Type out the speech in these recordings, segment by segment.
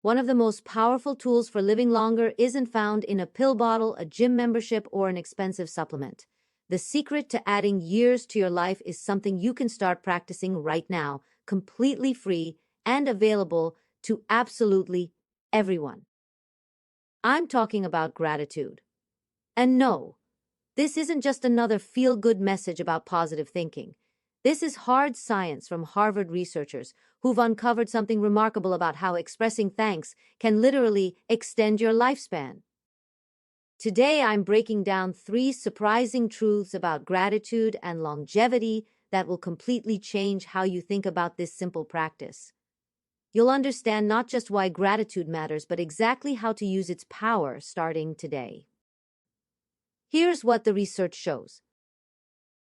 One of the most powerful tools for living longer isn't found in a pill bottle, a gym membership, or an expensive supplement. The secret to adding years to your life is something you can start practicing right now, completely free and available to absolutely everyone. I'm talking about gratitude. And no, this isn't just another feel-good message about positive thinking. This is hard science from Harvard researchers who've uncovered something remarkable about how expressing thanks can literally extend your lifespan. Today, I'm breaking down 3 surprising truths about gratitude and longevity that will completely change how you think about this simple practice. You'll understand not just why gratitude matters, but exactly how to use its power starting today. Here's what the research shows.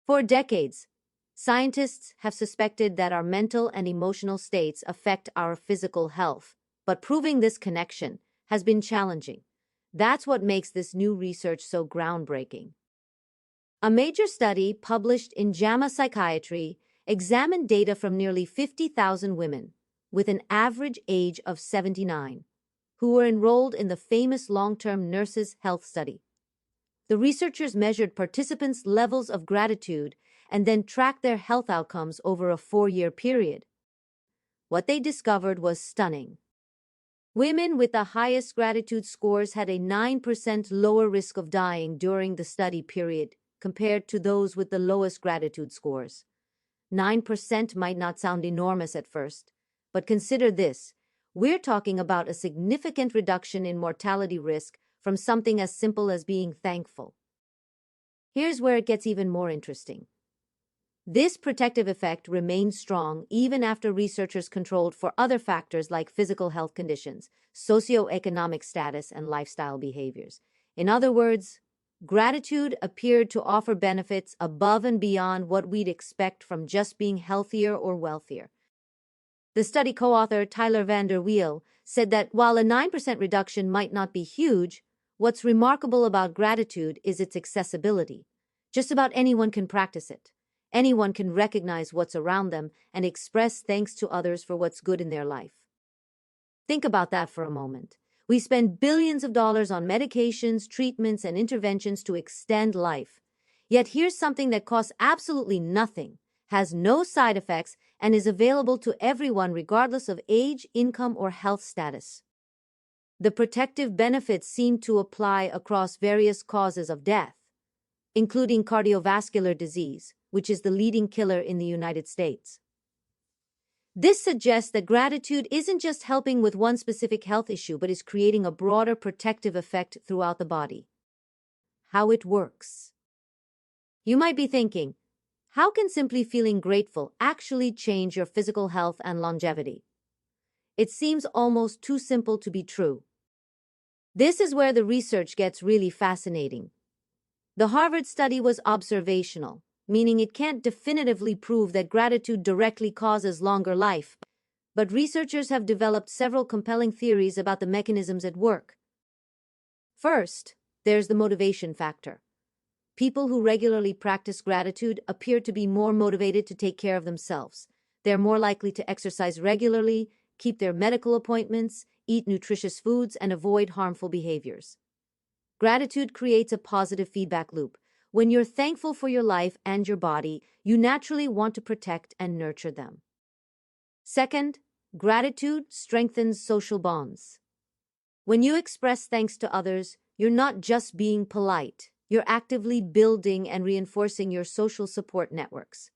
For decades, scientists have suspected that our mental and emotional states affect our physical health, but proving this connection has been challenging. That's what makes this new research so groundbreaking. A major study published in JAMA Psychiatry examined data from nearly 50,000 women with an average age of 79 who were enrolled in the famous long-term Nurses' Health Study. The researchers measured participants' levels of gratitude and then tracked their health outcomes over a 4-year period. What they discovered was stunning. Women with the highest gratitude scores had a 9% lower risk of dying during the study period compared to those with the lowest gratitude scores. 9% might not sound enormous at first, but consider this. We're talking about a significant reduction in mortality risk from something as simple as being thankful. Here's where it gets even more interesting. This protective effect remains strong even after researchers controlled for other factors like physical health conditions, socioeconomic status, and lifestyle behaviors. In other words, gratitude appeared to offer benefits above and beyond what we'd expect from just being healthier or wealthier. The study co-author Tyler Van Der Wiel said that while a 9% reduction might not be huge, what's remarkable about gratitude is its accessibility. Just about anyone can practice it. Anyone can recognize what's around them and express thanks to others for what's good in their life. Think about that for a moment. We spend billions of dollars on medications, treatments, and interventions to extend life. Yet here's something that costs absolutely nothing, has no side effects, and is available to everyone regardless of age, income, or health status. The protective benefits seem to apply across various causes of death, including cardiovascular disease, which is the leading killer in the United States. This suggests that gratitude isn't just helping with one specific health issue, but is creating a broader protective effect throughout the body. How it works. You might be thinking, how can simply feeling grateful actually change your physical health and longevity? It seems almost too simple to be true. This is where the research gets really fascinating. The Harvard study was observational, meaning it can't definitively prove that gratitude directly causes longer life, but researchers have developed several compelling theories about the mechanisms at work. First, there's the motivation factor. People who regularly practice gratitude appear to be more motivated to take care of themselves. They're more likely to exercise regularly, keep their medical appointments, eat nutritious foods, and avoid harmful behaviors. Gratitude creates a positive feedback loop. When you're thankful for your life and your body, you naturally want to protect and nurture them. Second, gratitude strengthens social bonds. When you express thanks to others, you're not just being polite. You're actively building and reinforcing your social support networks.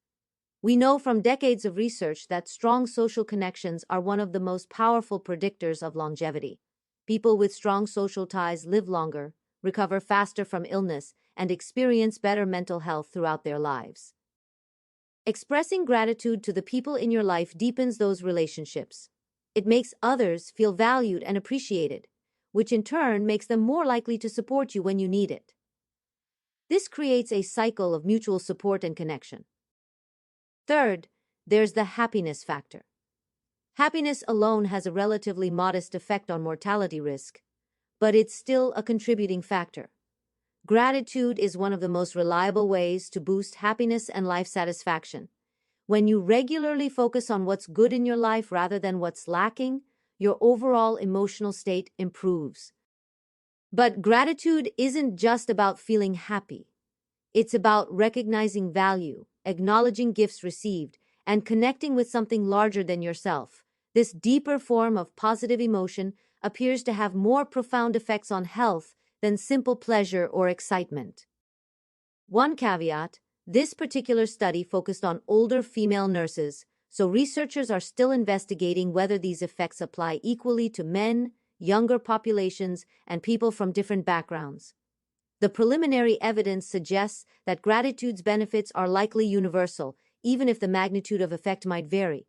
We know from decades of research that strong social connections are one of the most powerful predictors of longevity. People with strong social ties live longer, recover faster from illness, and experience better mental health throughout their lives. Expressing gratitude to the people in your life deepens those relationships. It makes others feel valued and appreciated, which in turn makes them more likely to support you when you need it. This creates a cycle of mutual support and connection. Third, there's the happiness factor. Happiness alone has a relatively modest effect on mortality risk, but it's still a contributing factor. Gratitude is one of the most reliable ways to boost happiness and life satisfaction. When you regularly focus on what's good in your life rather than what's lacking, your overall emotional state improves. But gratitude isn't just about feeling happy. It's about recognizing value, acknowledging gifts received, and connecting with something larger than yourself. This deeper form of positive emotion appears to have more profound effects on health than simple pleasure or excitement. One caveat: this particular study focused on older female nurses, so researchers are still investigating whether these effects apply equally to men, younger populations, and people from different backgrounds. The preliminary evidence suggests that gratitude's benefits are likely universal, even if the magnitude of effect might vary.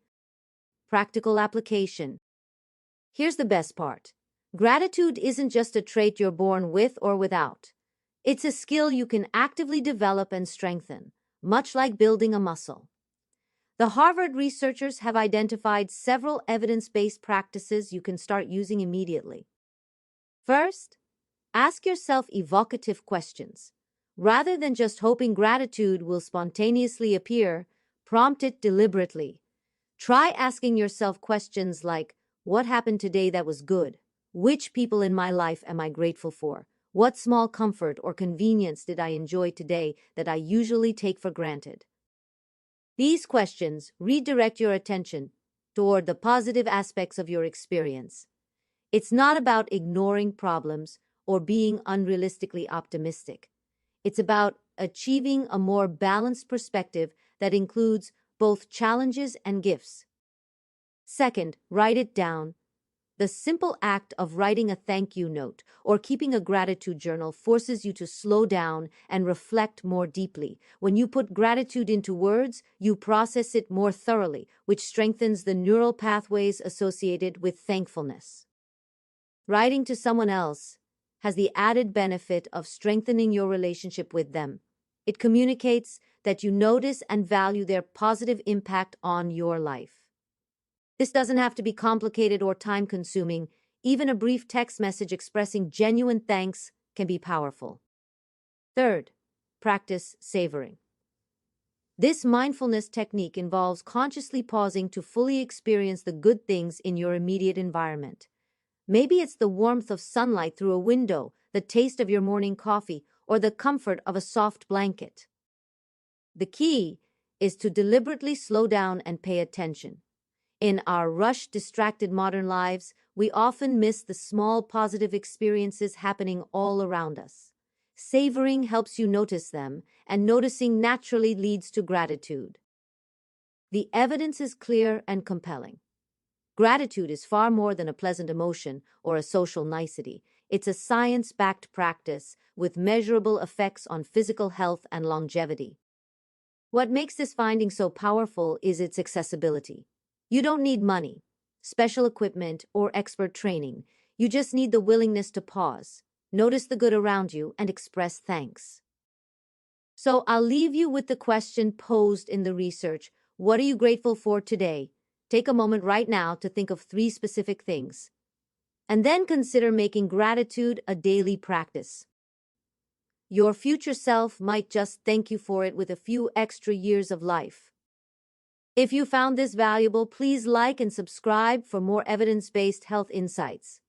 Practical application. Here's the best part. Gratitude isn't just a trait you're born with or without. It's a skill you can actively develop and strengthen, much like building a muscle. The Harvard researchers have identified several evidence-based practices you can start using immediately. First, ask yourself evocative questions. Rather than just hoping gratitude will spontaneously appear, prompt it deliberately. Try asking yourself questions like, what happened today that was good? Which people in my life am I grateful for? What small comfort or convenience did I enjoy today that I usually take for granted? These questions redirect your attention toward the positive aspects of your experience. It's not about ignoring problems or being unrealistically optimistic. It's about achieving a more balanced perspective that includes both challenges and gifts. Second, write it down. The simple act of writing a thank you note or keeping a gratitude journal forces you to slow down and reflect more deeply. When you put gratitude into words, you process it more thoroughly, which strengthens the neural pathways associated with thankfulness. Writing to someone else has the added benefit of strengthening your relationship with them. It communicates that you notice and value their positive impact on your life. This doesn't have to be complicated or time-consuming. Even a brief text message expressing genuine thanks can be powerful. Third, practice savoring. This mindfulness technique involves consciously pausing to fully experience the good things in your immediate environment. Maybe it's the warmth of sunlight through a window, the taste of your morning coffee, or the comfort of a soft blanket. The key is to deliberately slow down and pay attention. In our rushed, distracted modern lives, we often miss the small positive experiences happening all around us. Savoring helps you notice them, and noticing naturally leads to gratitude. The evidence is clear and compelling. Gratitude is far more than a pleasant emotion or a social nicety. It's a science-backed practice with measurable effects on physical health and longevity. What makes this finding so powerful is its accessibility. You don't need money, special equipment, or expert training. You just need the willingness to pause, notice the good around you, and express thanks. So I'll leave you with the question posed in the research: what are you grateful for today? Take a moment right now to think of 3 specific things, and then consider making gratitude a daily practice. Your future self might just thank you for it with a few extra years of life. If you found this valuable, please like and subscribe for more evidence-based health insights.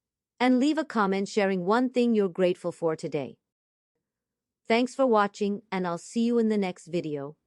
And leave a comment sharing one thing you're grateful for today. Thanks for watching, and I'll see you in the next video.